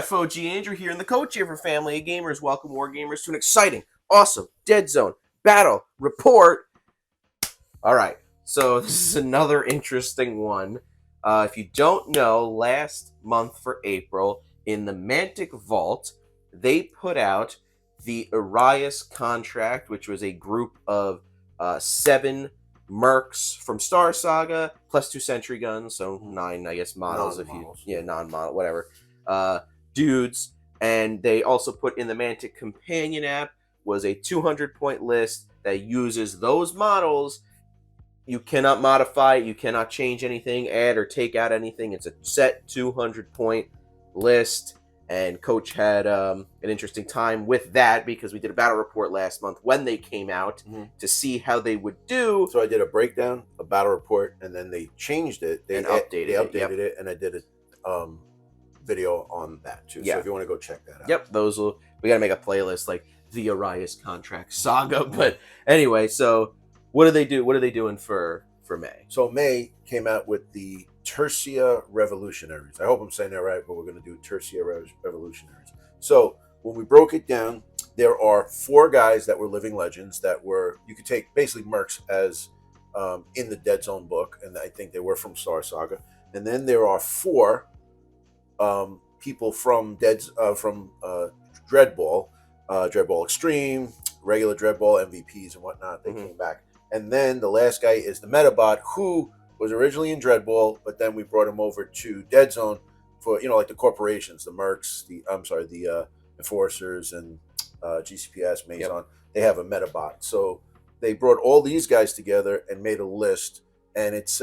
FOG Andrew here, and the Coach here for Family of Gamers. Welcome, War Gamers, to an exciting, awesome Deadzone battle report. All right, so this is another interesting one. If you don't know, last month for April, in the Mantic Vault, they put out the Arias contract, which was a group of 7 mercs from Star Saga, plus 2 sentry guns, so 9, I guess, models, non-model, whatever. Dudes, and they also put in the Mantic Companion app was a 200-point list that uses those models. You cannot modify it, you cannot change anything, add or take out anything. It's a set 200-point list, and Coach had an interesting time with that because we did a battle report last month when they came out to see how they would do. So I did a breakdown, a battle report, and then they changed it. They updated it, and I did a video on that too. So if you want to go check that out. Yep, we got to make a playlist like the Arias contract saga. But anyway, so what do they do? What are they doing for May? So May came out with the Tersia Revolutionaries. I hope I'm saying that right, but we're going to do Tersia Revolutionaries. So when we broke it down, there are 4 guys that were living legends that were, you could take basically mercs as in the Deadzone book, and I think they were from Star Saga. And then there are 4 people from Dreadball, Dreadball Extreme, regular Dreadball MVPs and whatnot. They came back. And then the last guy is the Metabot, who was originally in Dreadball, but then we brought him over to Deadzone for, like the corporations, the mercs, the Enforcers and GCPS, Mazon. Yep. They have a Metabot. So they brought all these guys together and made a list. And it's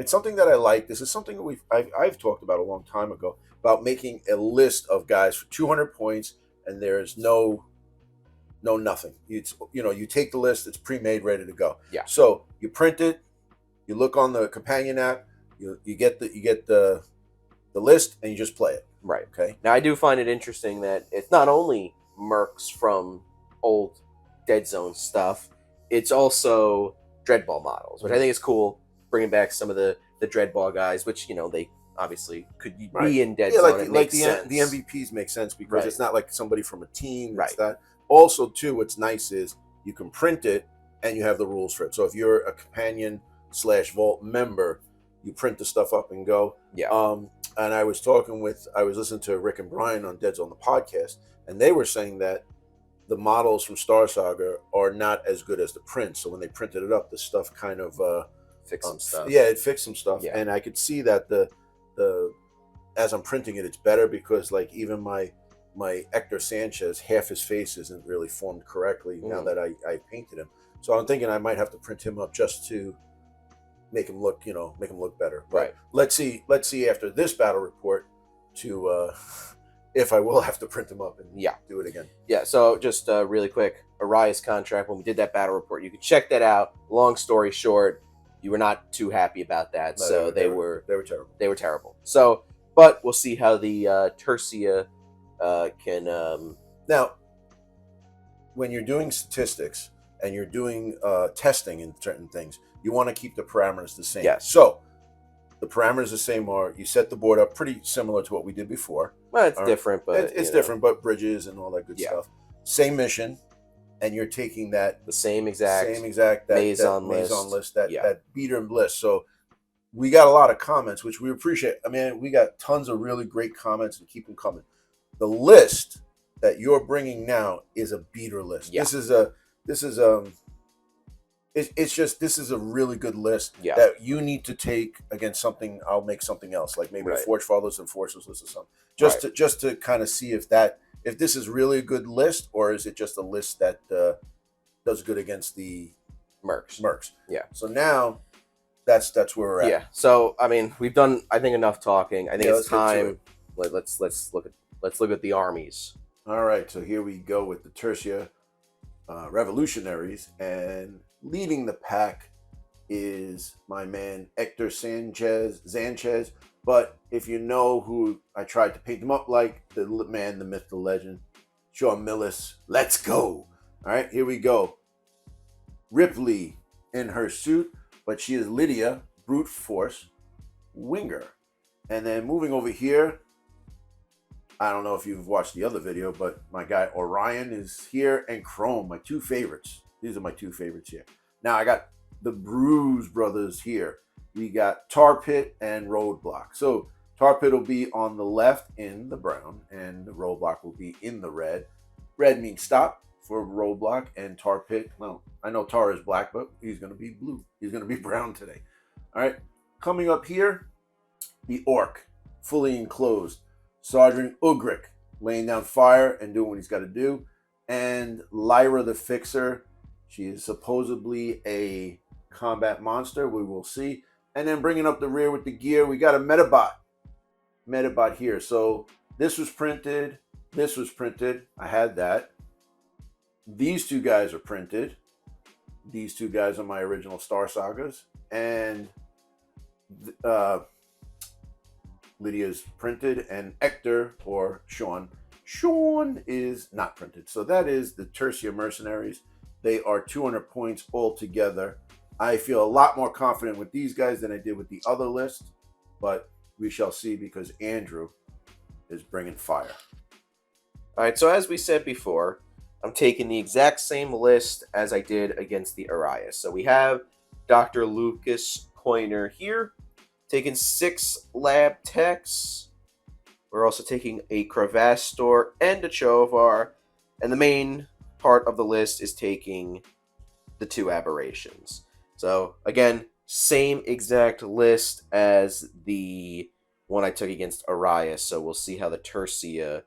something that I like. This is something that I've talked about a long time ago, about making a list of guys for 200 points, and there's no nothing. You take the list, it's pre-made, ready to go. Yeah. So you print it, you look on the companion app, you get the list, and you just play it. Right. Okay. Now I do find it interesting that it's not only mercs from old Deadzone stuff, it's also Dreadball models, which I think is cool. Bringing back some of the Dreadball guys, which they obviously could be in Deadzone. Yeah, like the MVPs make sense because it's not like somebody from a team. Right. It's that. Also, too, what's nice is you can print it and you have the rules for it. So if you're a companion/vault member, you print the stuff up and go. Yeah. And I was listening to Rick and Brian on Deadzone the podcast, and they were saying that the models from Star Saga are not as good as the print. So when they printed it up, the stuff kind of fixed some stuff. Yeah, it fixed some stuff. Yeah. And I could see that the as I'm printing it, it's better because like even my Hector Sanchez, half his face isn't really formed correctly now that I painted him. So I'm thinking I might have to print him up just to make him look better. But right. Let's see after this battle report to if I will have to print him up and do it again. Yeah. So just really quick, Arias contract. When we did that battle report, you can check that out. Long story short, you were not too happy about that. No, so they were terrible. They were terrible. So, but we'll see how the Tersia can now when you're doing statistics and you're doing testing in certain things, you want to keep the parameters the same. Yes. So the parameters the same are you set the board up pretty similar to what we did before. Well, it's different, but it's different, but bridges and all that good stuff. Same mission, and you're taking the same exact Mazon list, that beater list. So we got a lot of comments, which we appreciate. I mean, we got tons of really great comments, and keep them coming. The list that you're bringing now is a beater list. Yeah. This is a really good list that you need to take against something. I'll make something else, like maybe a Forge Fathers and Forces list or something, just to kind of see if this is really a good list or is it just a list that does good against the mercs. Yeah. So now that's where we're at. Yeah. So I mean, we've done I think enough talking. I think it's time. Let's look at the armies. All right. So here we go with the Tersia Revolutionaries, and leading the pack is my man Hector Sanchez. But if you know who I tried to paint him up like, the man, the myth, the legend, Sean Millis. Let's go. All right, here we go. Ripley in her suit, but she is Lydia, brute force winger. And then moving over here, I don't know if you've watched the other video, but my guy Orion is here, and Chrome, my two favorites. These are my two favorites here. Now I got the Bruise Brothers here. We got Tar Pit and Roadblock. So Tar Pit will be on the left in the brown, and the Roadblock will be in the red. Red means stop for Roadblock, and Tar Pit, well, I know Tar is black, but he's going to be blue. He's going to be brown today. All right. Coming up here, the Orc, fully enclosed. Sergeant Ugric, laying down fire and doing what he's got to do. And Lyra the Fixer, she is supposedly a combat monster. We will see. And then bringing up the rear with the gear, we got a Metabot. Metabot here. So this was printed. This was printed. I had that. These two guys are printed. These two guys are my original Star Sagas. And Lydia's printed, and Hector, or Sean is not printed. So that is the Tersia Mercenaries. They are 200 points altogether. I feel a lot more confident with these guys than I did with the other list, but we shall see, because Andrew is bringing fire. All right, so as we said before, I'm taking the exact same list as I did against the Arias. So we have Dr. Lucas Coiner here, taking 6 lab techs. We're also taking a Crevastor and a Chovar. And the main part of the list is taking the 2 aberrations. So again, same exact list as the one I took against Arias. So we'll see how the Tersia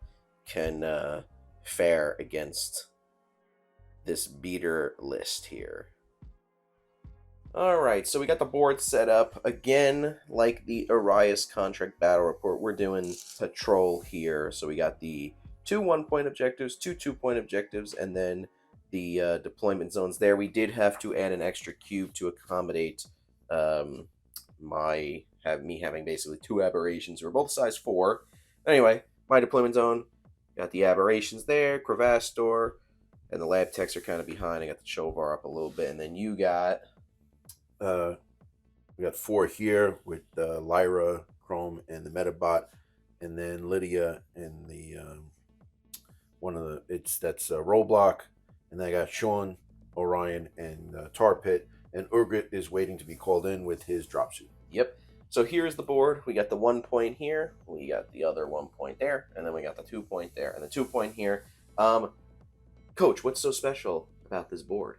can fare against this beater list here. Alright, so we got the board set up. Again, like the Arias contract battle report, we're doing patrol here. So we got the 2 1-point objectives, 2 2-point objectives, and then the deployment zones there. We did have to add an extra cube to accommodate me having basically 2 aberrations. We're both size 4. Anyway, my deployment zone, got the aberrations there, Crevastor, and the lab techs are kind of behind. I got the Chovar up a little bit, and then you got... we got 4 here with Lyra, Chrome, and the Metabot, and then Lydia and the that's Roadblock, and then I got Sean, Orion, and Tar Pit, and Urgrit is waiting to be called in with his dropsuit. Yep. So here's the board. We got the 1 point here, we got the other 1 point there, and then we got the 2 point there, and the 2 point here. Coach, what's so special about this board?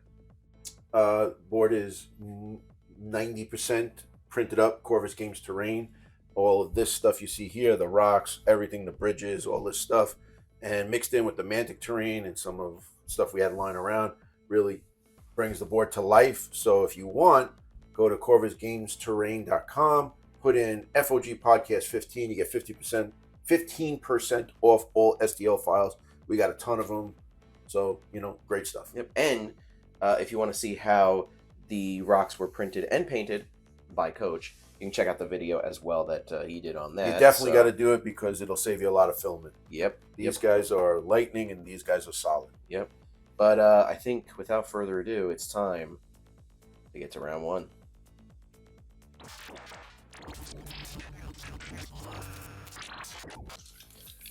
Board is 90% printed up Corvus Games terrain. All of this stuff you see here, the rocks, everything, the bridges, all this stuff, and mixed in with the Mantic terrain and some of stuff we had lying around, really brings the board to life. So if you want, go to corvusgamesterrain.com, put in FOG Podcast 15, you get 15% off all STL files. We got a ton of them. So, great stuff. Yep. And if you want to see how the rocks were printed and painted by Coach, you can check out the video as well that he did on that. You definitely got to do it, because it'll save you a lot of filming. Yep. These guys are lightning, and these guys are solid. Yep. But I think without further ado, it's time to get to round 1.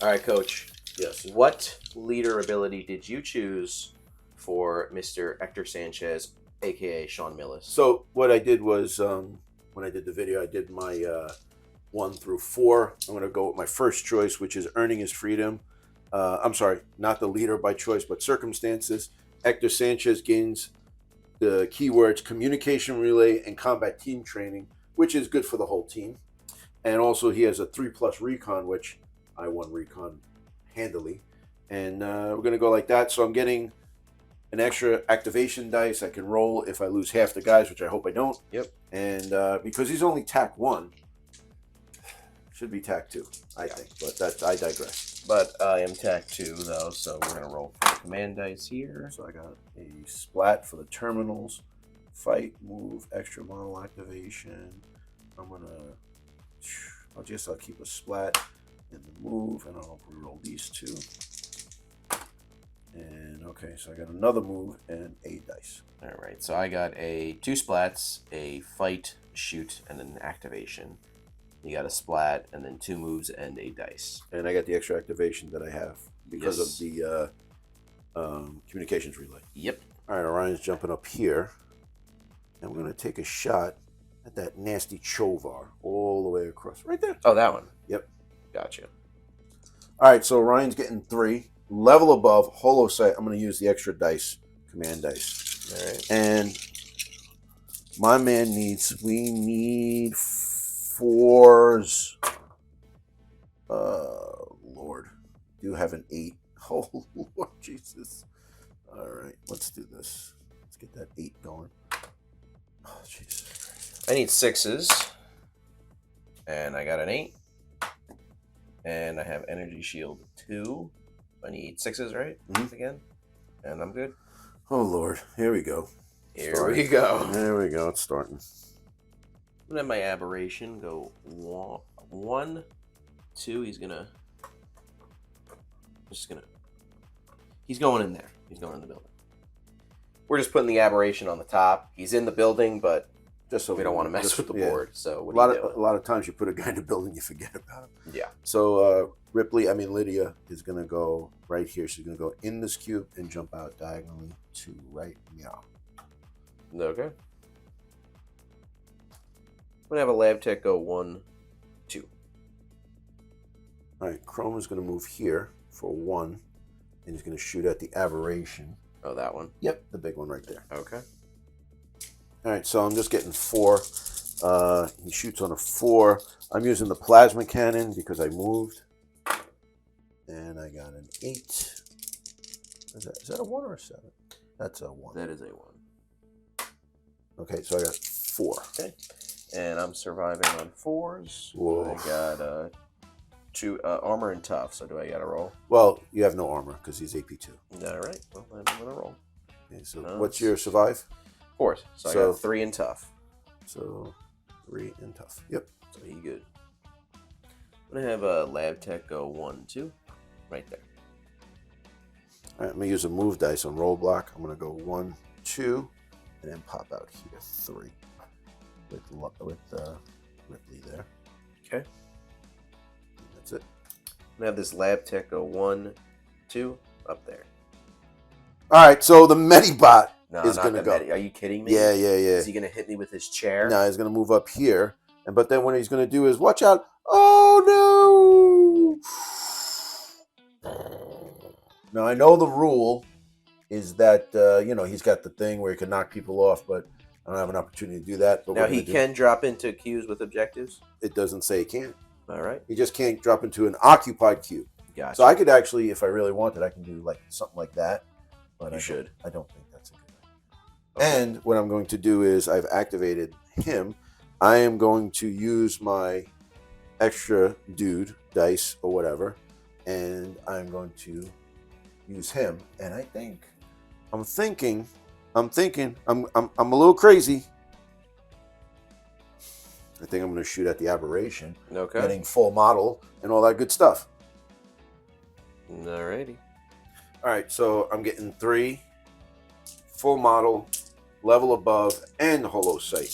All right, Coach. Yes. What leader ability did you choose for Mr. Hector Sanchez, a.k.a. Sean Millis? So what I did was, when I did the video, I did my 1 through 4. I'm going to go with my first choice, which is Earning His Freedom. I'm sorry, not the leader by choice, but circumstances. Hector Sanchez gains the keywords communication relay and combat team training, which is good for the whole team. And also he has a 3+ recon, which I won recon handily. And we're going to go like that. So I'm getting an extra activation dice I can roll if I lose half the guys, which I hope I don't. Yep. And because he's only TAC 1, should be TAC 2, I think. But I digress. But I am TAC 2, though, so we're going to roll for the command dice here. So I got a splat for the terminals. Fight, move, extra model activation. I'm going to... I'll keep a splat in the move, and I'll reroll these 2. And okay, so I got another move and a dice. All right, so I got 2 splats, a fight, shoot, and an activation. You got a splat, and then 2 moves and a dice. And I got the extra activation that I have because Yes. of the communications relay. Yep. All right, Orion's jumping up here. And we're going to take a shot at that nasty Chovar all the way across. Right there. Oh, that one. Yep. Gotcha. All right, so Orion's getting 3. Level above, holo sight. I'm going to use the extra dice, command dice. All right. And my man we need 4s. Lord. Do have an 8. Oh, Lord Jesus. All right, let's do this. Let's get that 8 going. Oh, Jesus. I need 6s. And I got an 8. And I have energy shield 2. I need 6s, right? Mhm. Again. And I'm good. Oh, Lord. Here we go. Here we go. There we go. It's starting. And then my aberration go 1, 2. He's going in there. He's going in the building. We're just putting the aberration on the top. He's in the building, but Just so we don't want to mess with the board. So what a are you doing? lot of times you put a guy in the building, you forget about him. Yeah. So Lydia is going to go right here. She's going to go in this cube and jump out diagonally to right meow. Okay. I'm going to have a lab tech go 1, 2. All right, Chrome is going to move here for 1, and he's going to shoot at the aberration. Oh, that one? Yep, the big one right there. Okay. All right, so I'm just getting 4. He shoots on a 4. I'm using the plasma cannon because I moved. And I got an 8. Is that a 1 or a 7? That's a 1. That is a 1. Okay, so I got 4. Okay. And I'm surviving on 4s. Whoa. I got 2 armor and tough, so do I got to roll? Well, you have no armor because he's AP2. All right. Well, I'm going to roll. Okay, so what's your survive? 4. So I got 3 and tough. So 3 and tough. Yep. So he good. I'm going to have a lab tech go 1, 2. Right there. All right, I'm going to use a move dice on roll block. I'm going to go 1, 2, and then pop out here 3 with Ripley there. Okay. That's it. I'm going to have this lab tech go 1, 2, up there. All right, so the Medibot No, is not going to the go. Are you kidding me? Yeah. Is he going to hit me with his chair? No, he's going to move up here. But then what he's going to do is, watch out. Oh, no. Now, I know the rule is that, he's got the thing where he can knock people off, but I don't have an opportunity to do that. But Now, he can drop into queues with objectives? It doesn't say he can't. All right. He just can't drop into an occupied cube. Gotcha. So I could actually, if I really wanted, I can do like something like that. But I don't think that's a good idea. Okay. And what I'm going to do is I've activated him. I am going to use my extra dude dice or whatever, and I'm going to use him. And I'm thinking, I'm a little crazy. I think I'm going to shoot at the aberration, getting full model and all that good stuff. Alrighty. All right, so I'm getting 3 full model, level above, and holo sight.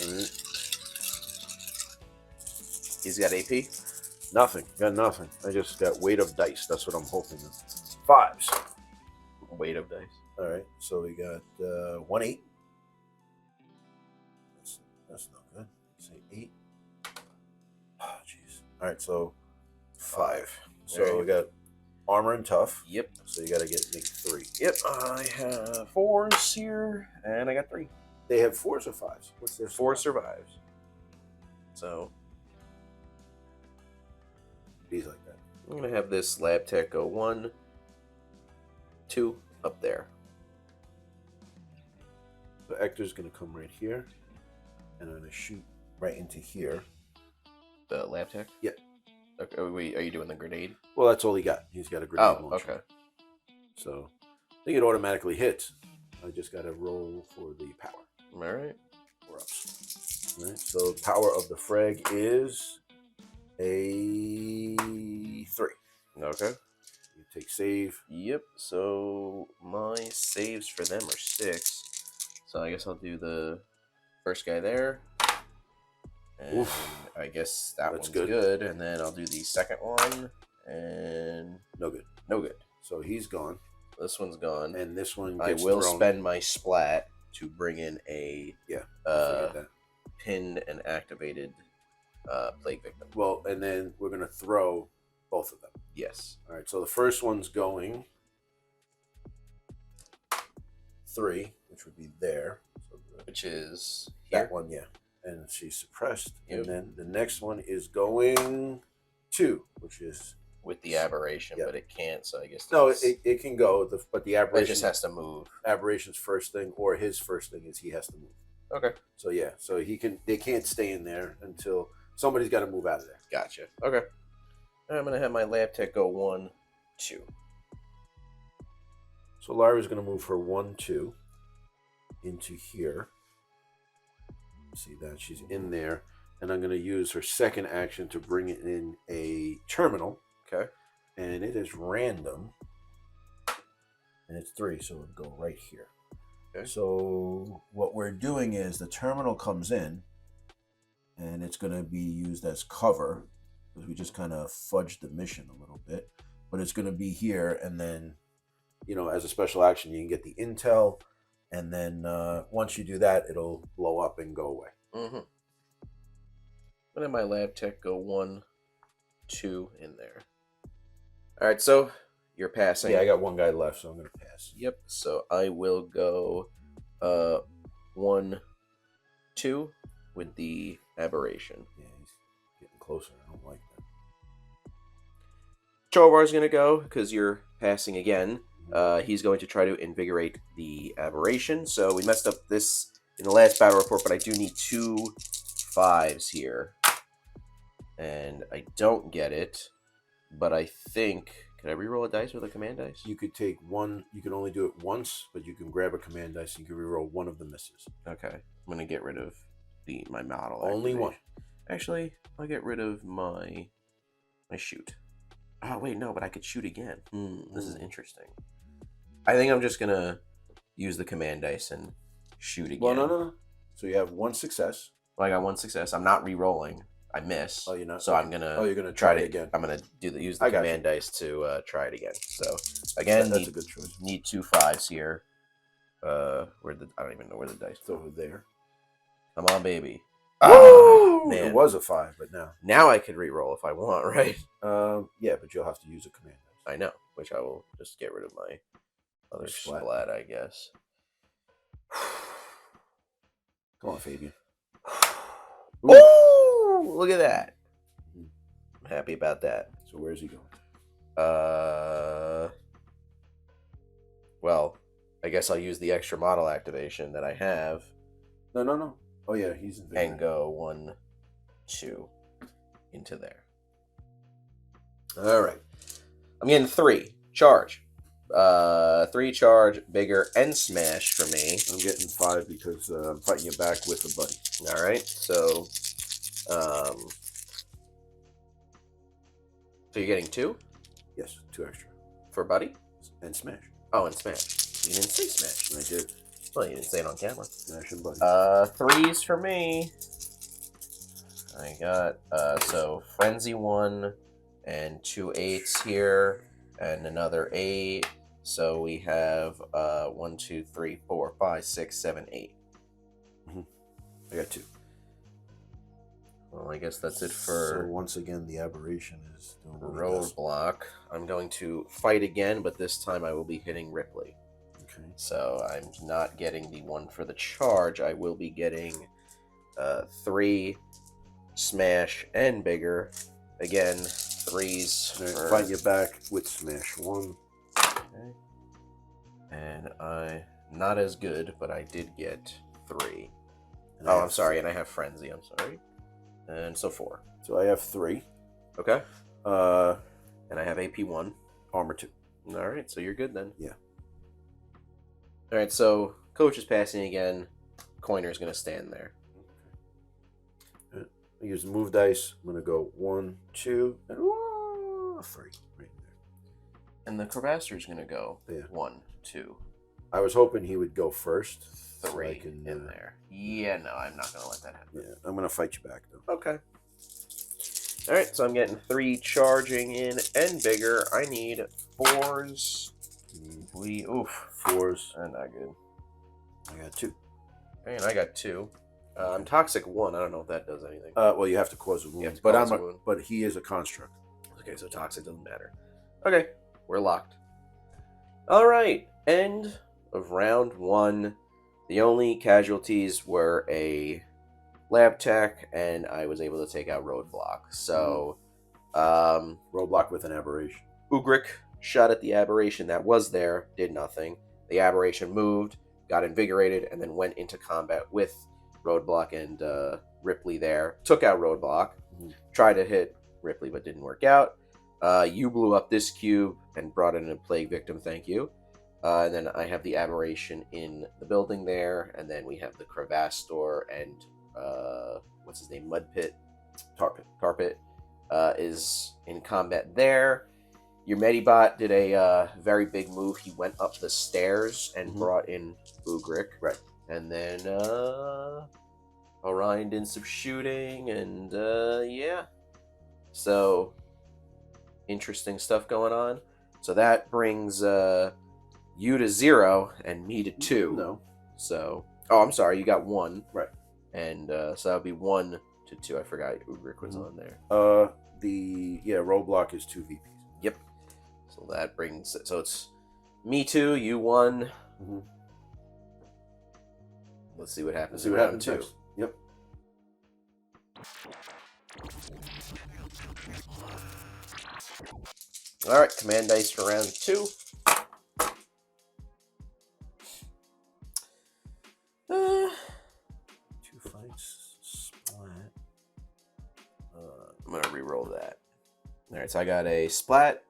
All right. He's got AP? Nothing. Got nothing. I just got weight of dice. That's what I'm hoping. 5s. Weight of dice. All right, so we got 1 8. That's not good. Say 8. Oh, jeez. All right, so 5. So we got armor and tough. Yep. So you got to make 3. Yep. I have 4s here, and I got 3. They have 4s or 5s? What's their 4 survives. So he's like that. I'm gonna have this lab tech go 1, 2 up there. So Hector's gonna come right here, and I'm gonna shoot right into here. The lab tech? Yep. Okay. Wait, are you doing the grenade? Well, that's all he got. He's got a grenade launcher. Okay. So I think it automatically hits. I just got to roll for the power. All right. 4 ups. All right. So power of the frag is a 3. Okay. You take save. Yep. So my saves for them are 6. So I guess I'll do the first guy there. And Oof. I guess that That's one's good. And then I'll do the second one. And No good. no good. So he's gone. This one's gone. And this one I gets will thrown. spend my splat to bring in a Yeah, I figured that. pinned and activated plague victim. Well, and then we're going to throw both of them. Yes. All right, so the first one's going 3, which would be there. So Which is here. that one, yeah. And she's suppressed. Yep. And then the next one is going 2, which is... With the aberration, Yep. but it can't, so I guess... No, it can go, but the It aberration... just has to move. Aberration's first thing, or his first thing is he has to move. Okay. So yeah, so they can't stay in there until somebody's got to move out of there. Gotcha. Okay. I'm going to have my lab tech go 1, 2. So Lyra's going to move her 1, 2 into here. See that? She's in there. And I'm going to use her second action to bring in a terminal. Okay. And it is random. And it's 3, so it'll go right here. Okay. So what we're doing is the terminal comes in, and it's going to be used as cover, because we just kind of fudged the mission a little bit. But it's going to be here, and then, you know, as a special action, you can get the intel, and then once you do that, it'll blow up and go away. Mm-hmm. I'm going to have my lab tech go 1, 2 in there. All right, so you're passing. Yeah, I got one guy left, so I'm going to pass. Yep, so I will go 1, 2 with the aberration. Yeah, he's getting closer. I don't like that. Chovar's going to go because you're passing again. He's going to try to invigorate the aberration. So we messed up this in the last battle report, but I do need 2 5s here. And I don't get it, but I think... Can I reroll a dice with a command dice? You could take one. You can only do it once, but you can grab a command dice and you can reroll one of the misses. Okay. I'm going to get rid of my model. Only activation. one. Actually, I'll get rid of my shoot. Oh, wait, no, but I could shoot again. This is interesting. I think I'm just going to use the command dice and shoot again. Well, no. So you have 1 success. Well, I got 1 success. I'm not re-rolling. I miss. Oh, you're not. So I'm going to... Oh, you're going to try it again. I'm going to use the command dice to try it again. So, again, that's a good choice. Need 2 5s here. I don't even know where the dice It's over there. Come on, baby. Woo! Man. It was a 5, but now I could re-roll if I want, right? Yeah, but you'll have to use a command dice. I know, which I will just get rid of my other splat, I guess. Come on, Fabian. Ooh, look at that. I'm happy about that. So where's he going? Well, I guess I'll use the extra model activation that I have. No. Oh yeah, he's in there. And go 1, 2 into there. All right. I'm getting 3 charge. 3 charge, bigger, and smash for me. I'm getting 5 because I'm fighting you back with a buddy. All right, so you're getting 2? Yes, 2 extra. For buddy? And smash. Oh, and smash. You didn't say smash. I did. Well, you didn't say it on camera. Smash and buddy. 3s for me. I got, so Frenzy 1 and 2 8s here and another 8. So we have 1, 2, 3, 4, 5, 6, 7, 8. I got 2. Well, I guess that's it for... So once again, the aberration is doing roadblock. I'm going to fight again, but this time I will be hitting Ripley. Okay. So I'm not getting the 1 for the charge. I will be getting 3 smash and bigger. Again, 3s. Right, fight you back with smash 1. Okay. And not as good, but I did get 3. Oh, I'm sorry, and I have Frenzy. I'm sorry. And so 4. So I have 3. Okay. And I have AP 1. Armor 2. All right, so you're good then. Yeah. All right, so Coach is passing again. Coiner's going to stand there. I use the move dice. I'm going to go 1, 2, and 3. Right there. And the Cravaster's going to go Yeah. 1, 2. I was hoping he would go first. So 3 I can, in there. Yeah, no, I'm not going to let that happen. Yeah, I'm going to fight you back, though. Okay. All right, so I'm getting 3 charging in and bigger. I need 4s. Oof. 4s. Not good. I got 2. And I got 2. I'm toxic 1. I don't know if that does anything. Well, you have to cause a wound. But he is a construct. Okay, so toxic doesn't matter. Okay, we're locked. All right, end of round 1. The only casualties were a lab tech, and I was able to take out Roadblock. So, Roadblock with an aberration. Ugric shot at the aberration that was there, did nothing. The aberration moved, got invigorated, and then went into combat with Roadblock and Ripley there. Took out Roadblock, tried to hit Ripley, but didn't work out. You blew up this cube and brought in a plague victim, thank you. And then I have the aberration in the building there, and then we have the Crevastor and what's his name, Mudpit, Tarpit is in combat there. Your Medibot did a very big move. He went up the stairs and brought in Ugric. Right. And then Orion did some shooting, and yeah. So, interesting stuff going on. So that brings you to 0 and me to 2. No. So, I'm sorry, you got 1. Right. And so that would be 1 to 2. I forgot Ugric was on there. Roadblock is 2 VPs. Yep. So that brings it. So it's me 2, you 1. Let's see what happens in round 2. Next. Yep. All right, command dice for round 2. Two fights, splat. I'm gonna re-roll that. All right, so I got a splat,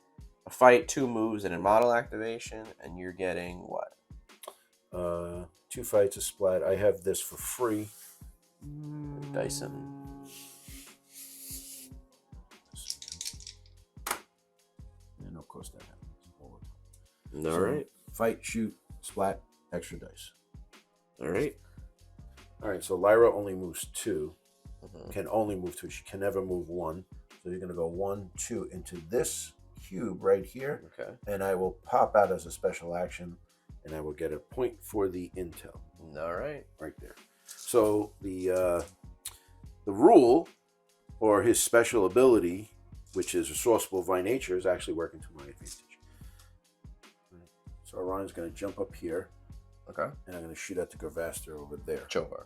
a fight, 2 moves, and a model activation, and you're getting what? 2 fights, a splat. I have this for free. Dyson. And of course that happens all the All time. right. Fight, shoot, splat, extra dice. All right. All right, so Lyra only moves 2. Can only move 2. She can never move 1. So you're going to go 1, 2 into this cube right here. Okay. And I will pop out as a special action, and I will get a point for the intel. All right. Right there. So the rule, or his special ability, which is resourceful by nature, is actually working to my advantage. So Orion's going to jump up here. Okay. And I'm going to shoot at the Crevastor over there. Chovar,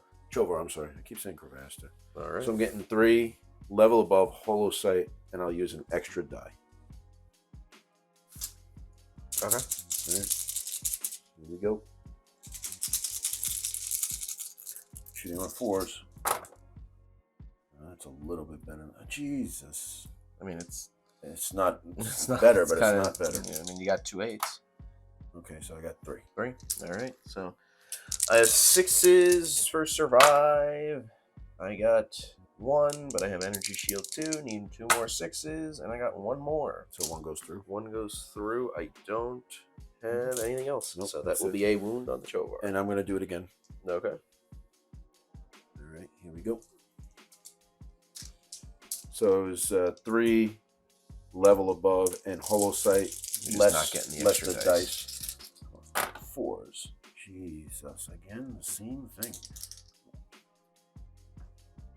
I'm sorry. I keep saying Crevastor. All right. So I'm getting 3 level above Hollow Sight, and I'll use an extra die. Okay. All right. Here we go. Shooting on 4s. That's a little bit better. Jesus. I mean, it's not better, but kinda, it's not better. I mean, you got 2 8s. Okay, so I got 3. 3. All right. So I have 6s for survive. I got 1, but I have energy shield 2. Need 2 more 6s, and I got 1 more. So 1 goes through. 1 goes through. I don't have anything else. Nope, so that will be a wound on the Chovar. And I'm going to do it again. Okay. All right, here we go. So it was 3 level above and Hollow Sight. Less, not getting the extra dice. 4s. Jesus, again, the same thing.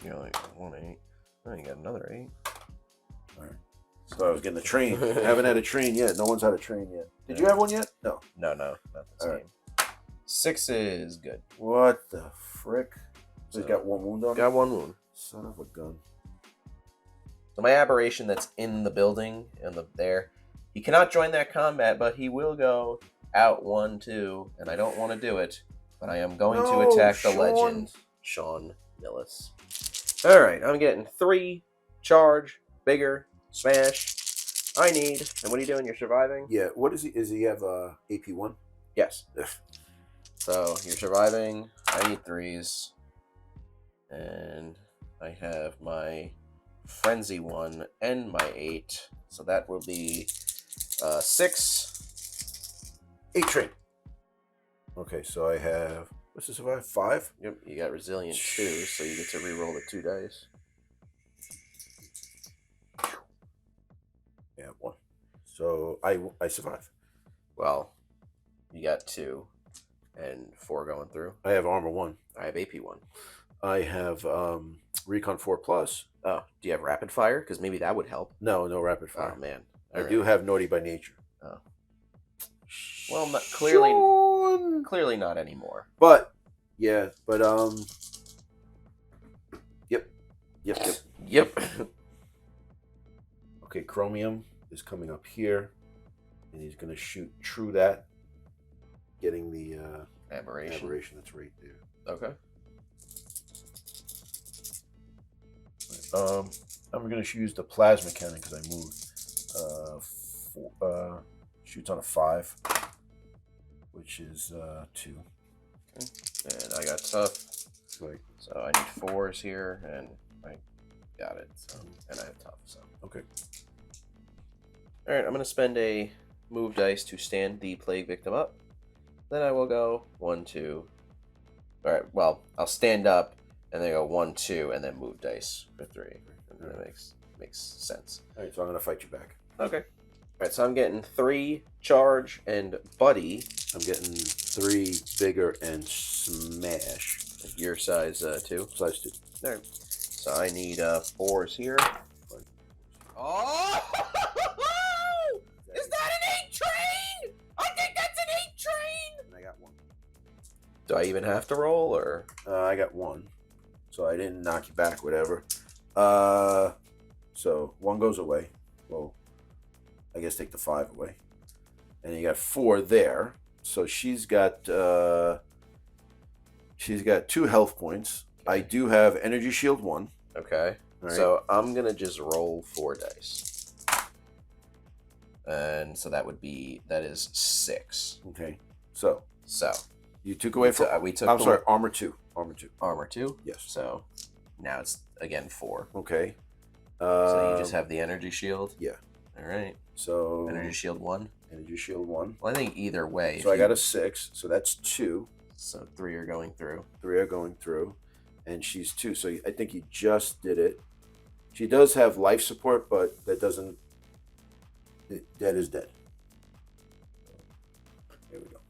You know, like 1 8. Oh, you got another 8. All right. So I was getting the train. I haven't had a train yet. No one's had a train yet. Did you have one yet? No. No, not this game. Right. 6 is good. What the frick? So he's got 1 wound on him? Got 1 wound. Son of a gun. So my aberration that's in the building and there, he cannot join that combat, but he will go out 1, 2, and I don't want to do it, but I am going to attack the legend, Sean Millis. All right, I'm getting 3 charge, bigger, smash. I need, and what are you doing? You're surviving? Yeah. What is he? Is he have AP1? Yes. So you're surviving. I need 3s, and I have my Frenzy 1 and my 8, so that will be 6. 8 train. Okay, so I have, what's the survive? 5? Yep, you got resilient 2, so you get to re-roll the 2 dice. Yeah, 1. So I survive. Well, you got 2 and 4 going through. I have armor 1. I have AP 1. I have recon 4 plus. Oh, do you have rapid fire? Because maybe that would help. No rapid fire. Oh man, I do have naughty by nature. Oh, well, clearly not anymore. But yeah, but yep. Okay, Chromium is coming up here, and he's gonna shoot true that, getting the aberration that's right there. Okay. I'm gonna use the plasma cannon because I moved. Shoots on a 5, which is 2. Okay. And I got tough. Right. So I need 4s here, and I got it. So, and I have tough. So okay. All right, I'm gonna spend a move dice to stand the plague victim up. Then I will go 1, 2. All right. Well, I'll stand up and then go 1, 2, and then move dice for 3. And that makes sense. All right, so I'm gonna fight you back. Okay. All right, so I'm getting 3 charge and buddy. I'm getting 3 vigor and smash. Your size 2. Size 2. All right. So I need 4s here. Oh! Is that an 8 train? I think that's an 8 train. And I got 1. Do I even have to roll or? I got 1, so I didn't knock you back. Whatever. So 1 goes away. Well, I guess take the 5 away, and you got 4 there. So she's got 2 health points. Okay. I do have energy shield 1. Okay. Right. So I'm gonna just roll 4 dice, and so that is 6. Okay. So you took away from. We took. I'm sorry. Armor 2. Armor 2. Yes. So now it's again 4. Okay. So you just have the energy shield. Yeah. All right. So energy shield 1. Energy shield 1. Well, I think either way. So I got a 6. So that's 2. So 3 are going through. 3 are going through, and she's 2. So I think you just did it. She does have life support, but that doesn't. Dead is dead. There we go.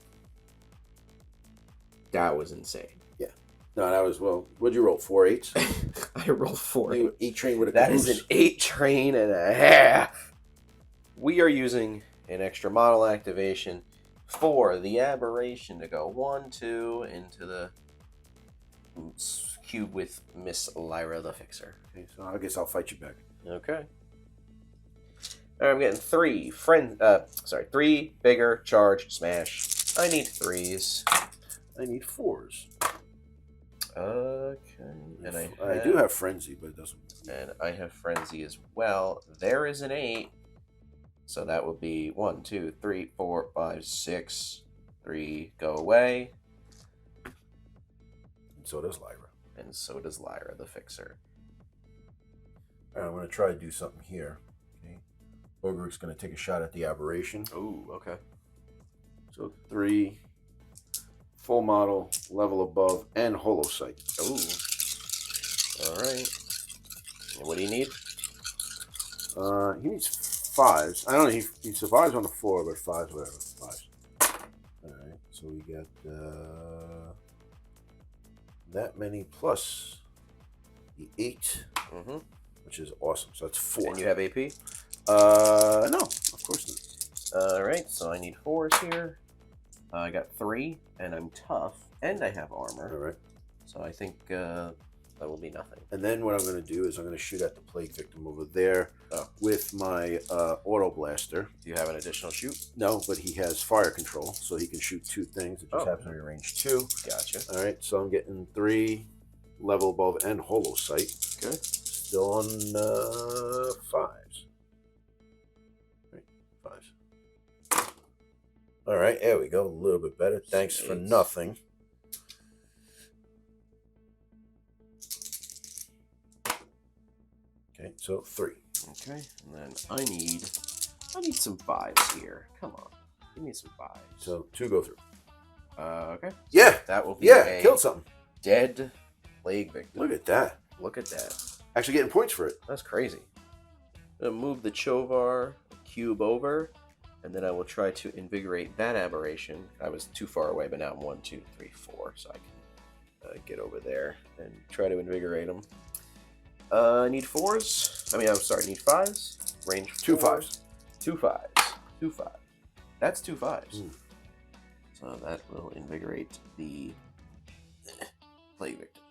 That was insane. Yeah. No, that was What'd you roll? 4 8s. I rolled 4. 8 train with a. That is an 8 train and a half. We are using an extra model activation for the aberration to go 1, 2 into the cube with Miss Lyra the Fixer. Okay, so I guess I'll fight you back. Okay. All right, I'm getting 3 3 bigger charge smash. I need 3s. I need 4s. Okay. And I do have frenzy, but it doesn't. And I have frenzy as well. There is an 8. So that would be 1, 2, 3, 4, 5, 6. 3 go away. And so does Lyra. And so does Lyra the Fixer. All right, I'm going to try to do something here. Okay. Ogre's going to take a shot at the aberration. Ooh, okay. So 3, full model, level above, and holo sight. Ooh. All right. And what do you need? He needs 5s. I don't know. He survives on the 4, but 5s, whatever. 5s. All right. So we got that many plus the 8, which is awesome. So that's 4. And you have AP? No, of course not. All right. So I need 4s here. I got 3, and I'm tough, and I have armor. All right. So I think that will be nothing. And then what I'm going to do is I'm going to shoot at the plague victim over there with my auto blaster. Do you have an additional shoot? No, but he has fire control, so he can shoot 2 things. It just happens to be range 2. Gotcha. All right, so I'm getting 3 level above and holo sight. Good. Still on 5s. Right, 5s. All right, there we go. A little bit better. Thanks for nothing. Okay, so 3. Okay, and then I need some 5s here. Come on, give me some 5s. So 2 go through. Okay. Yeah. That will be Yeah, killed something. dead plague victim. Look at that. Look at that. Actually getting points for it. That's crazy. I'm going to move the Chovar cube over, and then I will try to invigorate that aberration. I was too far away, but now I'm 1, 2, 3, 4, so I can get over there and try to invigorate them. I need 4s. I need 5s. Range 2 4. 5s. 2 5s. 2 5. That's 2 5s. Mm. So that will invigorate the plague victim.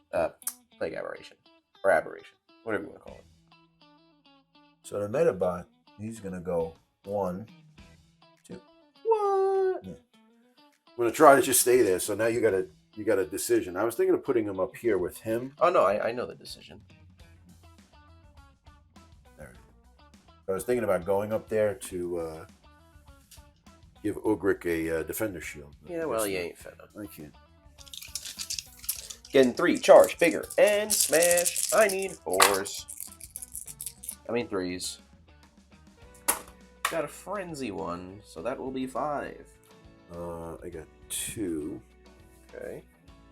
Plague aberration. Or aberration. Whatever you want to call it. So the Metabot, he's gonna go 1, 2. What? Yeah. I'm gonna try to just stay there. So now you got a decision. I was thinking of putting him up here with him. Oh no, I know the decision. There. I was thinking about going up there to give Ugric a defender shield. Yeah, well, you ain't finna. I can't. Getting 3, charge, bigger, and smash. I need 4s. 3s. Got a frenzy one, so that will be 5. I got 2. Okay.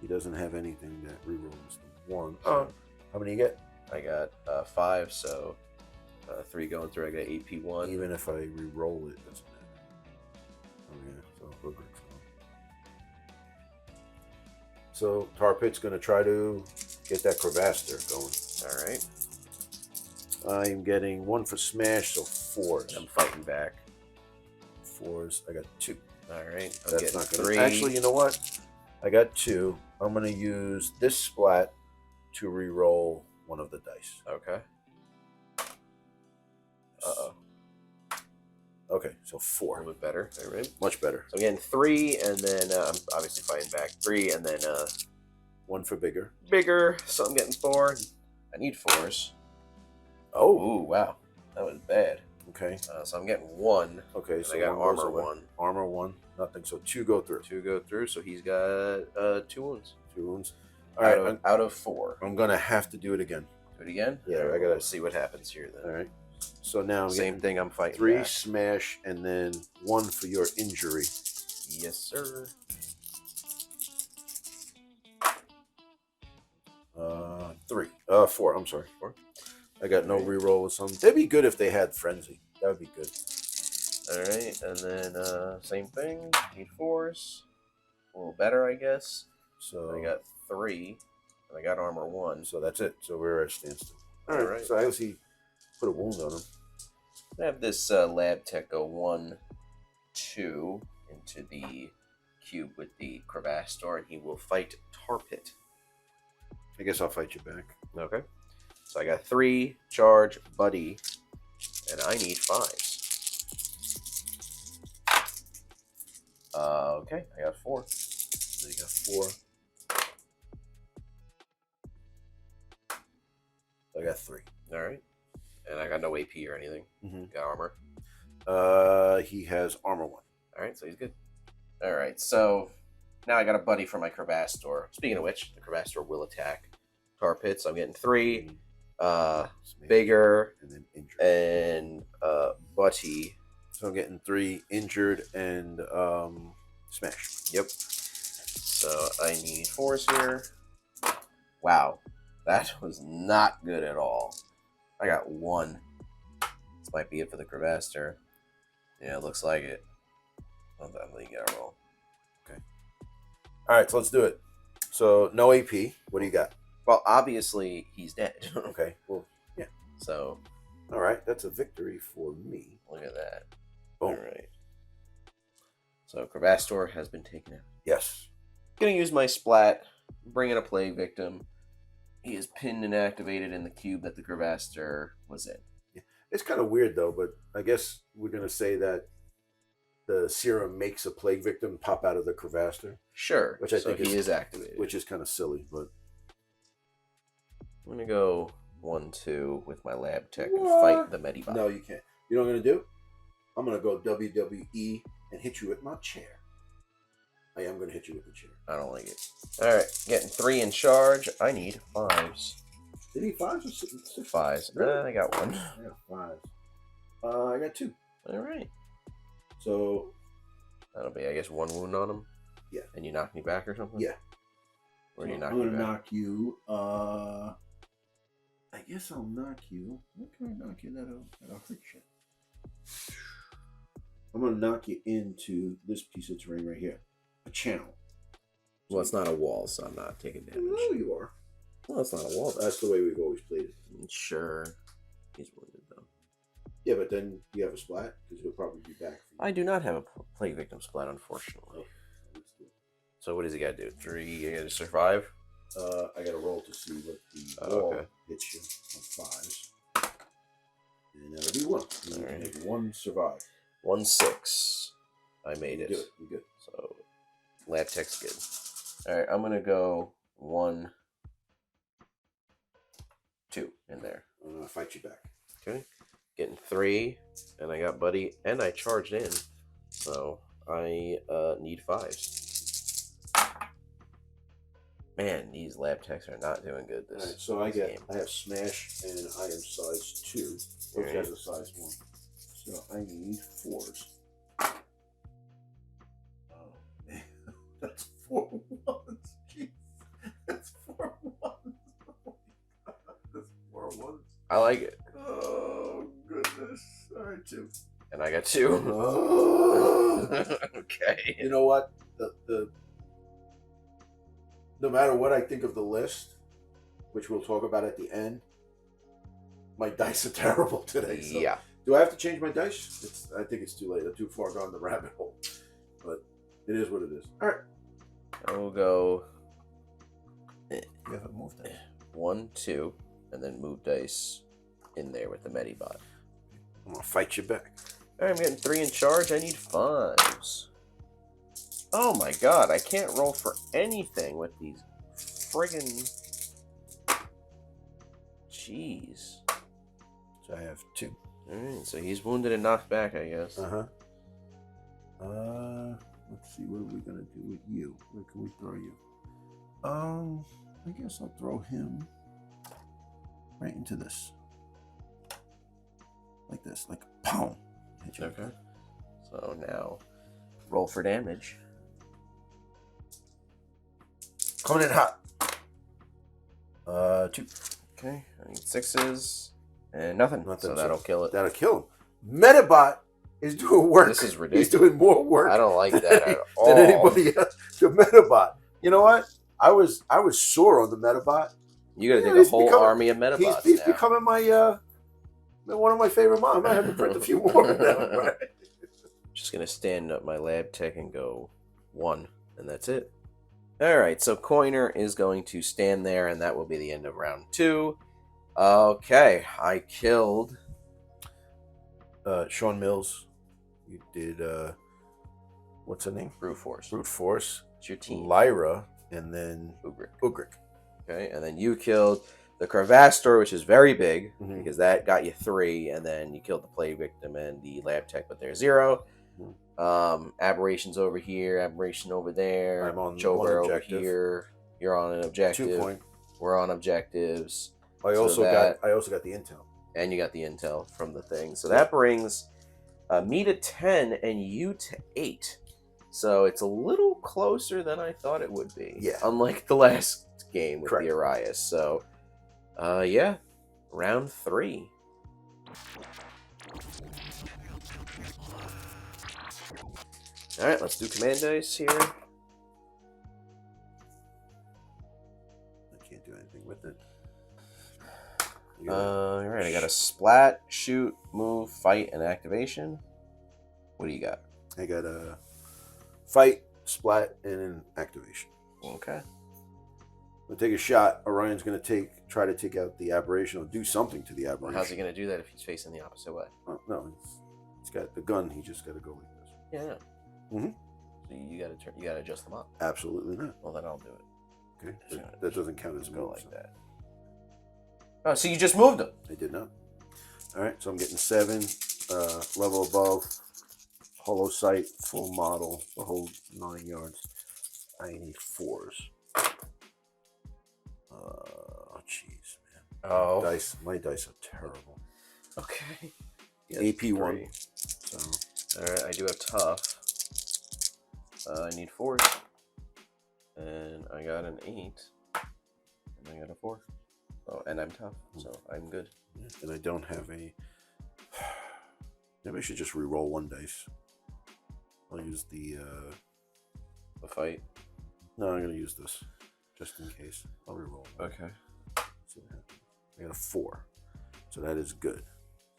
He doesn't have anything that rerolls 1. Oh. How many you get? I got 5, so 3 going through. I got 8p1. Even if I re-roll it, doesn't matter. Oh yeah, so Ugric's gone. So Tar Pit's gonna try to get that Crevaster going. All right. I'm getting 1 for smash, so 4s. I'm fighting back. 4s. I got 2. All right. I'm That's getting not gonna. 3. Actually, you know what? I got 2. I'm gonna use this splat to re-roll one of the dice. Okay. Uh-oh. Okay, so A 4. little bit better. All right. Much better. So I'm getting 3, and then I'm obviously fighting back. 3, and then 1 for bigger. bigger. So I'm getting 4. I need 4s. Oh, Ooh, wow. That was bad. okay. So I'm getting 1. Okay, And so I got 1 goes armor away. 1. Armor 1, nothing. So 2 go through. 2 go through, so he's got 2 wounds. 2 wounds. All right, Out of 4. I'm gonna have to do it again. Do it again? Yeah, All right, I gotta- we'll see what happens here then. All right. So now I'm Same getting thing, I'm fighting 3 back. smash and then 1 for your injury. Yes, sir. 3. 4. I'm sorry. 4. I got no reroll with some. That'd be good if they had frenzy. That would be good. All right, and then same thing. Need 4s. A little better, I guess. So I got 3, and I got armor 1. So that's it. So we're at a standstill. All All right. right. So I see. Put a wound on him. I have this lab tech go 1, 2 into the cube with the Crevastor, and he will fight Tar Pit. I guess I'll fight you back. Okay. So I got 3, charge, buddy, and I need 5s. Okay, I got 4. So you got 4. I got 3. All right. And I got no AP or anything. Mm-hmm. Got armor. He has armor 1. All right, so he's good. All right, so now I got a buddy for my Crevastor. Speaking of which, the Crevastor will attack Tar Pit, so I'm getting 3, Smash. bigger, And then injured. and buddy. So I'm getting 3 injured and smash. Yep. So I need 4s here. Wow, that was not good at all. I got 1. This might be it for the Crevastor. Yeah, it looks like it. I'll definitely get a roll. All right, so let's do it. So no AP. What do you got? Well, obviously he's dead. Okay. Well, yeah. So All right, that's a victory for me. look at that. Boom. All right. So Crevastor has been taken out. Yes. Gonna use my splat, bring in a plague victim. He is pinned and activated in the cube that the Crevastor was in. It's kind of weird though, but I guess we're gonna say that the serum makes a plague victim pop out of the Crevastor, Sure. Which I so think he is activated. which is kind of silly, but I'm gonna go 1-2 with my lab tech and What? fight the Medibot. no, you can't. You know what I'm gonna do? I'm gonna go WWE and hit you with my chair. I am gonna hit you with the chair. I don't like it. All right, getting 3 in charge. I need 5s. Did he 5s or 6? 5s. Really? I got 1. I got 5s. I got 2. All right. So That'll be, I guess, 1 wound on him. Yeah. And you knock me back or something? Yeah. Or do you knock I'm me gonna back? knock you. I guess I'll knock you. What can I knock you that'll hurt you? I'm gonna knock you into this piece of terrain right here, a channel. Well, it's not a wall, so I'm not taking damage. No, you are. Well, it's not a wall. That's the way we've always played it. Sure. He's wounded, though. Yeah, but then you have a splat because he'll probably be back. I do not have a plague victim splat, unfortunately. So what does he got to do? 3, you got to survive? I got to roll to see what the wall hits you on 5s. And that'll be 1. You All right. make 1 survive. 1, 6. I made it. You do it. You're good. So lab tech's good. All right, I'm gonna go 1, 2 in there. I'm gonna fight you back. Okay, getting 3, and I got buddy, and I charged in, so I need 5s. Man, these lab techs are not doing good this. All right, so I have smash, and I am size 2. Which has a size 1. So I need 4s. Oh man, that's 4 1s. Jeez, that's 4 1s. Oh my God, that's 4 1s. I like it. Oh goodness. All right, 2. And I got 2. Oh. Okay. You know what? The no matter what I think of the list, which we'll talk about at the end, my dice are terrible today. So. Yeah. Do I have to change my dice? I think it's too late. I'm too far gone the rabbit hole. But it is what it is. All right. I will go You haven't moved dice. 1, 2, and then move dice in there with the Medibot. I'm going to fight you back. All right, I'm getting 3 in charge. I need 5s. Oh my god, I can't roll for anything with these friggin'... Jeez. So I have 2. Alright, so he's wounded and knocked back, I guess. Uh-huh. Let's see, what are we going to do with you? Where can we throw you? I guess I'll throw him right into this. Like this, like pound. Hit you. Okay. So now, roll for damage. Coming in hot. 2. Okay, I need 6s. And nothing. So that'll kill it. That'll kill him. Metibot is doing work. This is ridiculous. He's doing more work. I don't like that at all. than anybody else. The Metibot. You know what? I was sore on the Metibot. You gotta take a whole army of Metabots He's now. becoming my one of my favorite moms. I might have to print a few more of them. Right? Just gonna stand up my lab tech and go 1, and that's it. Alright, so Coiner is going to stand there, and that will be the end of round 2. Okay, I killed Sean Mills. You did what's her name? Brute Force. Brute Force. It's your team. Lyra, and then Ugric. Okay, and then you killed the Carvastor, which is very big, Mhm. because that got you 3, and then you killed the Plague Victim and the Lab Tech, but they're 0. Aberration's over here, Aberration over there. I'm on Joker one over objective. here. You're on an objective. 2 point. We're on objectives. I also got the intel. And you got the intel from the thing. So that brings me to 10 and you to 8. So it's a little closer than I thought it would be. Yeah. Unlike the last game with Correct. the Arias. So, yeah. Round 3. Alright, let's do command dice here. I can't do anything with it. Alright, I got a splat, shoot, move, fight, and activation. What do you got? I got a fight, splat, and an activation. Okay. I'm gonna take a shot. Orion's gonna try to take out the aberration or do something to the Well, aberration. how's he going to do that if he's facing the opposite way? Oh, no, he's got the gun. He just got to go like this. Yeah, yeah. Mhm. So you got to adjust them up. Absolutely not. Well, then I'll do it. Okay, Just that doesn't count as a Go move. like so that. Oh, so you just moved them. I did not. All right, so I'm getting 7, level above, hollow sight, full model, the whole 9 yards. I need 4s. Oh, jeez, man. Oh. My dice are terrible. Okay. AP1. 3. So All right, I do have tough. I need 4s. And I got an 8. And I got a 4. Oh, and I'm tough, so I'm good. Yeah, and I don't have a... Maybe I should just re-roll 1 dice. I'll use the fight. No, I'm going to use this, just in case. I'll re-roll. Okay. See what happens. I got a 4, so that is good.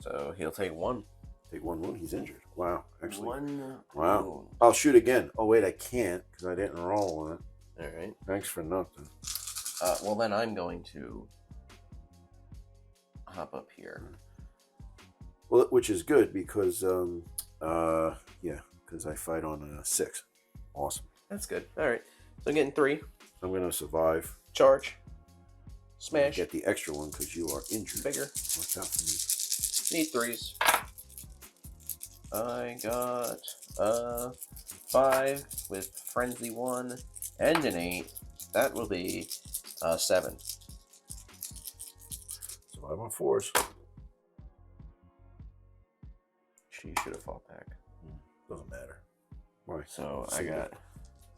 So he'll take 1. Take 1 wound. He's injured. Wow. Actually. 1 wow. wound. I'll shoot again. Oh wait, I can't because I didn't roll on it. All right. Thanks for nothing. Well, then I'm going to hop up here. Well, which is good because yeah, because I fight on a 6. Awesome. That's good. All right. So I'm getting 3. I'm gonna survive. Charge. Smash. Get the extra one because you are injured. Bigger. Watch out for me. Need 3s. I got 5 with frenzy 1 and an 8. That will be 7. Survive on 4s. She should have fought back. Doesn't matter. Why? So I got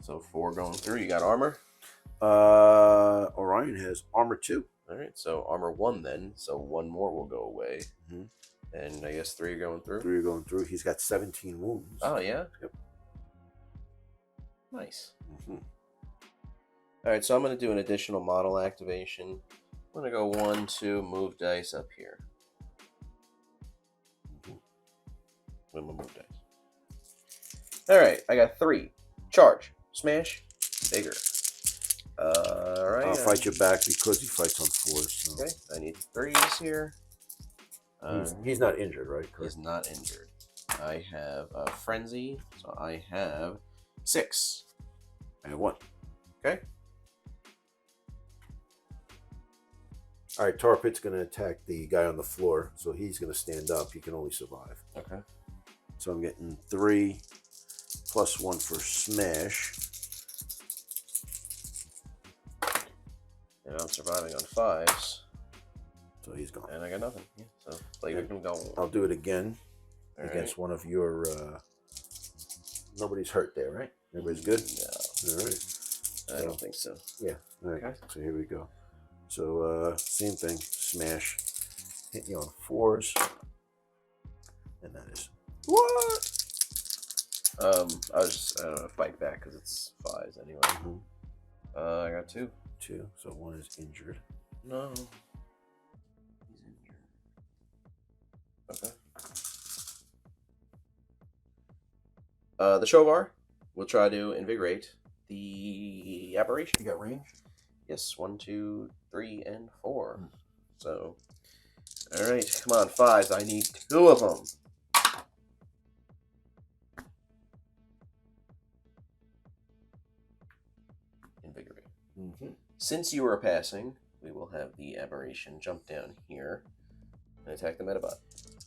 4 going through. You got armor. Orion has armor 2. All right. So armor 1 then. So 1 more will go away. Mm-hmm. And I guess 3 are going through. 3 are going through. He's got 17 wounds. Oh yeah. Yep. Nice. Mm-hmm. All right. So I'm going to do an additional model activation. I'm going to go 1, 2, move dice up here. With my move dice. All right, I got 3. Charge, smash, bigger. All right. I'll fight you back because he fights on 4s. So. Okay, I need 3s here. He's not injured, right? He's not injured. I have a frenzy, so I have 6. I have 1. Okay. All right, Tar Pit's going to attack the guy on the floor, so he's going to stand up. He can only survive. Okay. So I'm getting 3 plus 1 for smash. And I'm surviving on 5s. So he's gone. And I got nothing. Yeah, so play victim gone. I'll do it again against one of your... Nobody's hurt there, right? Everybody's good? No. All right. I don't think so. Yeah. All right. Okay. So here we go. So same thing. Smash. Hit you on 4s. And that is... What? I don't know, fight back because it's 5s anyway. Mm-hmm. I got 2. 2. So 1 is injured. No. He's injured. Okay. The Shovar will try to invigorate the aberration. You got range? Yes, 1, 2, 3, and 4. So, all right, come on, 5s. I need 2 of them. Invigorate. Mm-hmm. Since you are passing, we will have the aberration jump down here and attack the Metabot.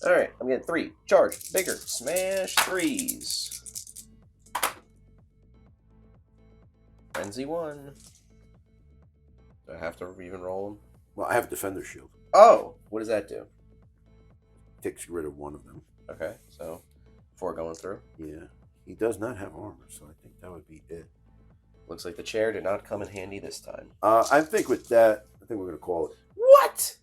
All right, I'm getting 3. Charge, bigger, smash 3s. Frenzy 1. Do I have to even roll them? Well, I have Defender Shield. Oh, what does that do? Takes rid of 1 of them. Okay, so 4 going through. Yeah. He does not have armor, so I think that would be it. Looks like the chair did not come in handy this time. I think with that, I think we're going to call it. What?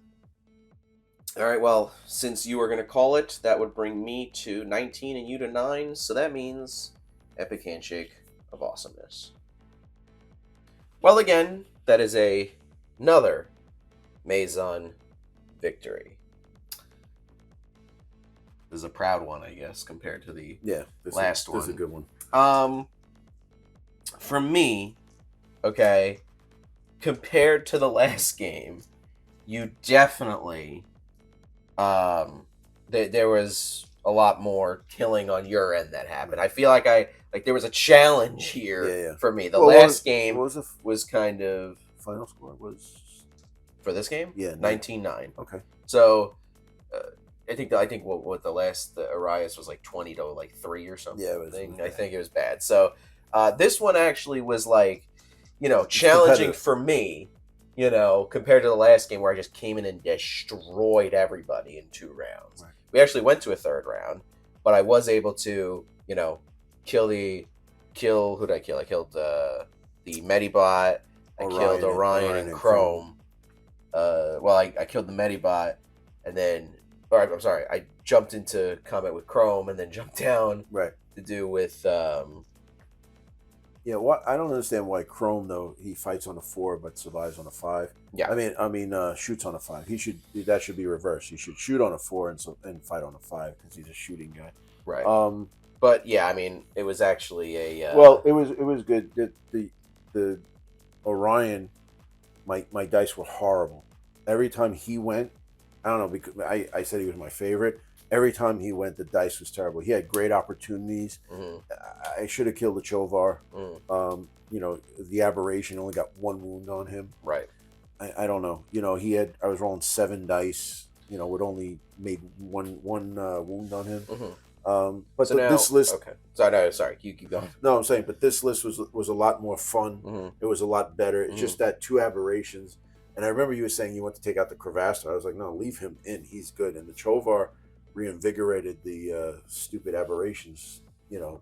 All right, well, since you are going to call it, that would bring me to 19 and you to 9, so that means Epic Handshake of Awesomeness. Well, again, that is another Mazon victory. This is a proud one, I guess, compared to the last one. This is a good one. For me, okay, compared to the last game, you definitely, there was a lot more killing on your end that happened. I feel like there was a challenge here for me. The last game was kind of... Final score was... For this game? Yeah. 19-9. Okay. So, I think what the last, the Arias was like 20 to like 3 or something. Yeah, it was I think it was bad. So, this one actually was like, challenging for me, compared to the last game where I just came in and destroyed everybody in 2 rounds. Right. We actually went to a 3rd round, but I was able to, kill who did I kill? I killed the Medibot. I killed Orion and Chrome. I killed the Medibot, and then, I'm sorry, I jumped into combat with Chrome, and then jumped down Right. to do with. Yeah, what I don't understand why Chrome though he fights on a 4 but survives on a 5. Yeah. I mean, shoots on a 5. That should be reversed. He should shoot on a 4 and fight on a 5 because he's a shooting guy. Right. But yeah, I mean, it was actually a. Well, it was good. The Orion, my dice were horrible. Every time he went, I don't know, because I said he was my favorite. Every time he went, the dice was terrible. He had great opportunities. I should have killed the Chovar. The aberration only got 1 wound on him. Right. I don't know. I was rolling 7 dice. Would only made one wound on him. But so this list. Okay. Sorry. You keep going. No, I'm saying, but this list was a lot more fun. It was a lot better. It's just that 2 aberrations. And I remember you were saying you want to take out the Crevaster. I was like, no, leave him in. He's good. And the Chovar reinvigorated the stupid aberrations,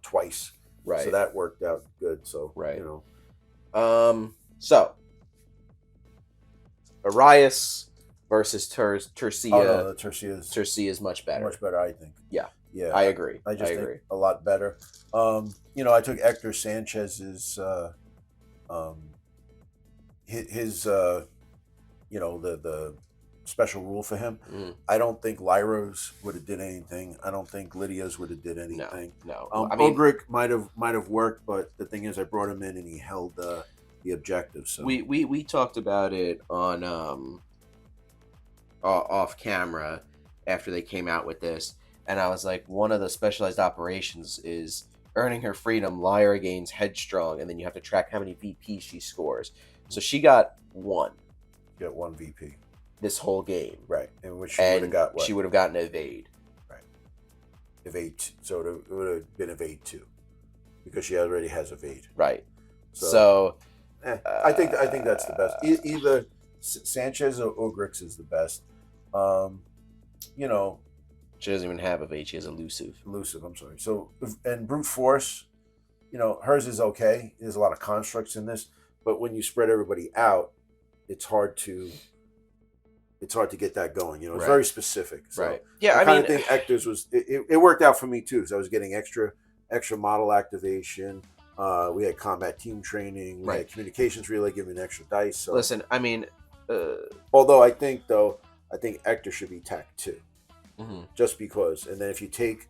twice. Right. So that worked out good. So right. So Arias versus Tersia. Oh, no, Tersia is much better. Much better, I think. Yeah. Yeah. I agree. I think a lot better. I took Hector Sanchez's his the special rule for him. I don't think Lyra's would have did anything. I don't think Lydia's would have did anything. No. Ogric might have worked, but the thing is, I brought him in and he held the objective. So we talked about it on off camera after they came out with this, and I was like, one of the specialized operations is earning her freedom. Lyra gains headstrong, and then you have to track how many VP she scores. So she got 1. You got 1 VP. This whole game, right? And which she would have got what? She would have gotten evade, right? Evade, so it would have been evade 2, because she already has evade, right? So I think that's the best. Either Sanchez or Ogrix is the best. She doesn't even have evade; she has elusive. Elusive, I'm sorry. So and brute force, hers is okay. There's a lot of constructs in this, but when you spread everybody out, it's hard to get that going. It's very specific. So right. Yeah, I think Hector's was it worked out for me too, because I was getting extra model activation. We had combat team training. We had communications relay giving extra dice. So listen, I mean, although I think Hector should be TAC 2, just because. And then if you take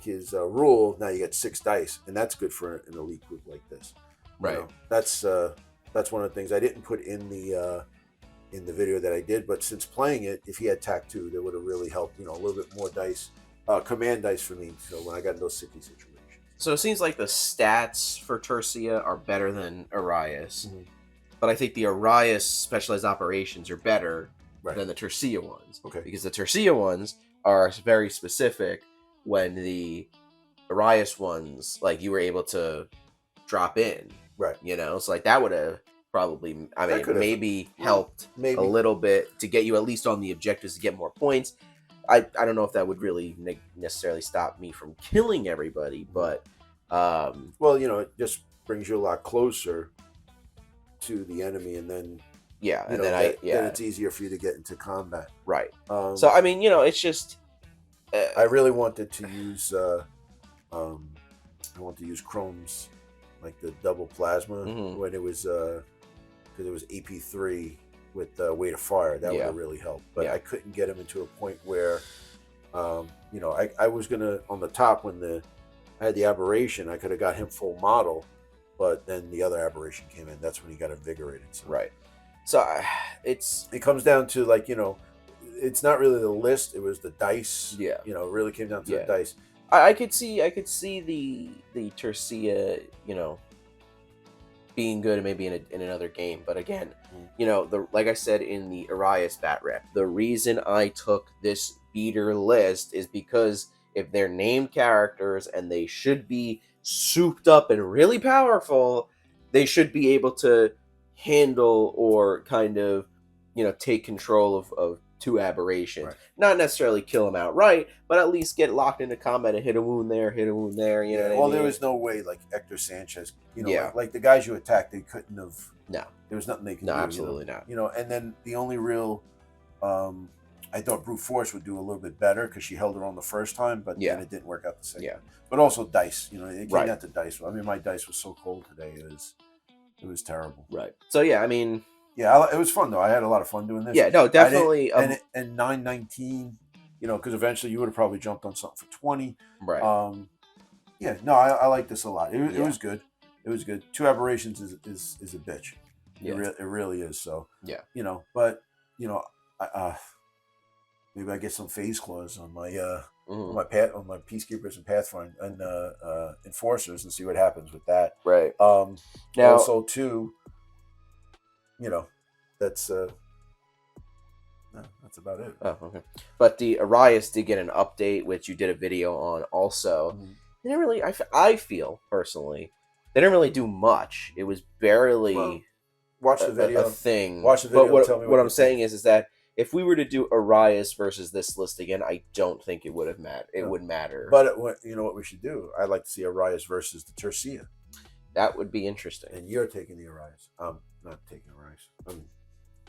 his rule, now you get 6 dice, and that's good for an elite group like this. Right. That's one of the things I didn't put in the video that I did, but since playing it, if he had TAC 2, that would have really helped. A little bit more dice, command dice for me. So when I got in those sticky situations. So it seems like the stats for Tersia are better than Arias, but I think the Arias specialized operations are better than the Tersia ones. Okay. Because the Tersia ones are very specific, when the Arias ones, like, you were able to drop in. Right. So like that would have probably, maybe helped a little bit to get you at least on the objectives to get more points. I don't know if that would really necessarily stop me from killing everybody, but it just brings you a lot closer to the enemy, and then then it's easier for you to get into combat. Right. So I mean, it's just I really wanted to use Chrome's, like the double plasma, when it was because it was AP3 with weight of fire. That would have really helped, but I couldn't get him into a point where I was gonna, on the top, when I had the aberration, I could have got him full model, but then the other aberration came in. That's when he got invigorated. So. Right. So it comes down to, like, it's not really the list; it was the dice. Yeah. It really came down to the dice. I could see the Tersia, being good maybe in another game, but again, like I said in the Arias bat rep, the reason I took this beater list is because if they're named characters and they should be souped up and really powerful, they should be able to handle or kind of take control of two aberrations. Right. Not necessarily kill them outright, but at least get locked into combat and hit a wound there, hit a wound there. You know what I Well, mean? there was no way like Hector Sanchez, Yeah. like the guys you attacked, they couldn't have. No. There was nothing they could No, do. absolutely not. And then the only real, I thought Brute Force would do a little bit better because she held her own the first time, but then it didn't work out the second. Yeah. But also dice, it came Right. down to dice. I mean, my dice was so cold today; it was terrible. Right. So yeah, I mean, yeah, it was fun though. I had a lot of fun doing this. Yeah, no, definitely. And 919, because eventually you would have probably jumped on something for 20. Right. Yeah, no, I like this a lot. It was good. It was good. Two aberrations is a bitch. Yeah. It really is. So yeah, but maybe I get some phase clause on my on my peacekeepers and pathfinder and enforcers and see what happens with that. Right. Now, also too, that's that's about it. Oh, okay. But the Arias did get an update, which you did a video on also. They didn't really, I feel personally, they didn't really do much. It was barely watch the video. A thing. Watch the video. But tell me what I'm saying is that if we were to do Arias versus this list again, I don't think it would have mattered. It would matter. But you know what we should do? I'd like to see Arias versus the Tersia. That would be interesting. And you're taking the Arias. I'm not taking Arias. I mean,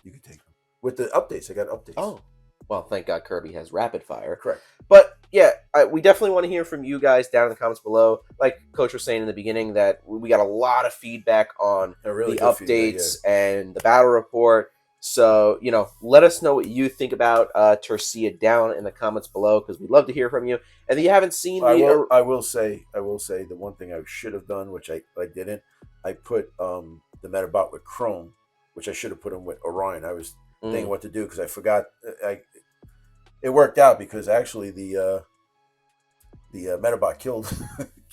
you can take them. With the updates, I got updates. Oh, well, thank God Kirby has rapid fire. Correct. But yeah, we definitely want to hear from you guys down in the comments below. Like Coach was saying in the beginning, that we got a lot of feedback on the updates and the battle report. So, let us know what you think about Tersia down in the comments below, because we'd love to hear from you. And if you haven't seen I will say the one thing I should have done, which I didn't, I put the Metabot with Chrome, which I should have put him with Orion. I was thinking what to do because I forgot. It worked out because actually the Metabot killed.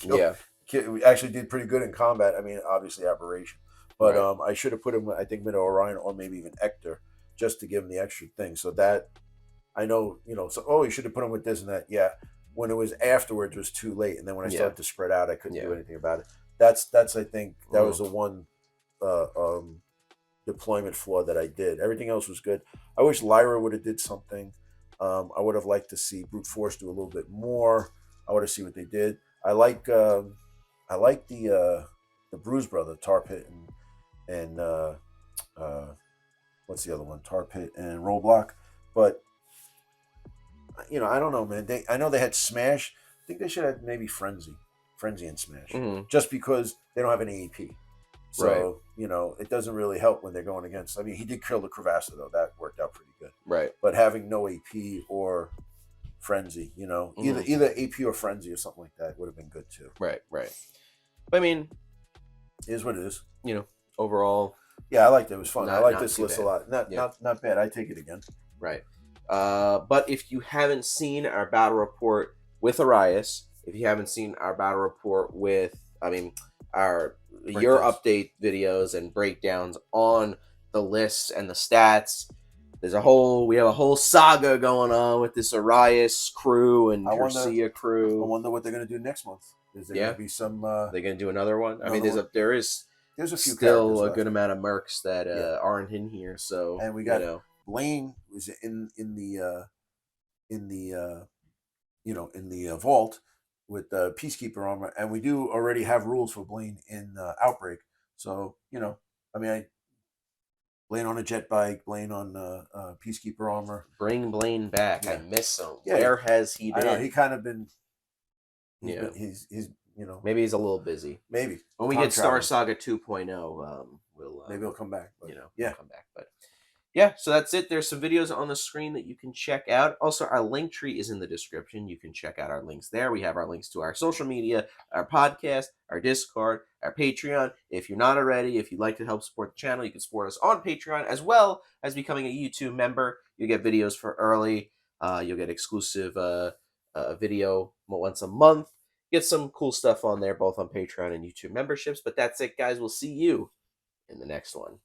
We actually did pretty good in combat. I mean, obviously aberration. But I should have put him, I think, Mid Orion or maybe even Ector, just to give him the extra thing. So that, I know, you should have put him with this and that. Yeah. When it was afterwards, it was too late. And then when I started to spread out, I couldn't do anything about it. That's I think, that was the one deployment flaw that I did. Everything else was good. I wish Lyra would have did something. I would have liked to see Brute Force do a little bit more. I would have seen what they did. I like the Bruise Brother, Tar Pit and what's the other one? Tar Pit and Roadblock. But I don't know, man. I know they had Smash. I think they should have maybe Frenzy and Smash, just because they don't have an AEP. So it doesn't really help when they're going against. I mean, he did kill the Crevassa though. That worked out pretty good. Right. But having no AP or Frenzy, either AP or Frenzy or something like that would have been good too. Right. But I mean, it is what it is. Overall. Yeah, I liked it. It was fun. I like this list bad. a lot. Not bad. I take it again. Right. But if you haven't seen our battle report with Arias, if you haven't seen our battle report with, your update videos and breakdowns on the lists and the stats, we have a whole saga going on with this Arias crew and Tersia crew. I wonder what they're going to do next month. Is there going to be some? They're going to do another one. I mean, there's a few still a good amount of mercs that aren't in here. So, and we got Blaine was in the vault with Peacekeeper armor, and we do already have rules for Blaine in Outbreak. So Blaine on a jet bike, Blaine on Peacekeeper armor. Bring Blaine back. I miss him. Where has he been? I know, he kind of been. He's maybe he's a little busy. Maybe when we get Star Saga 2.0, maybe he'll come back. But, come back. But yeah, so that's it. There's some videos on the screen that you can check out. Also, our link tree is in the description. You can check out our links there. We have our links to our social media, our podcast, our Discord, our Patreon. If you're not already, if you'd like to help support the channel, you can support us on Patreon, as well as becoming a YouTube member. You'll get videos for early. You'll get exclusive video once a month. Get some cool stuff on there, both on Patreon and YouTube memberships. But that's it, guys. We'll see you in the next one.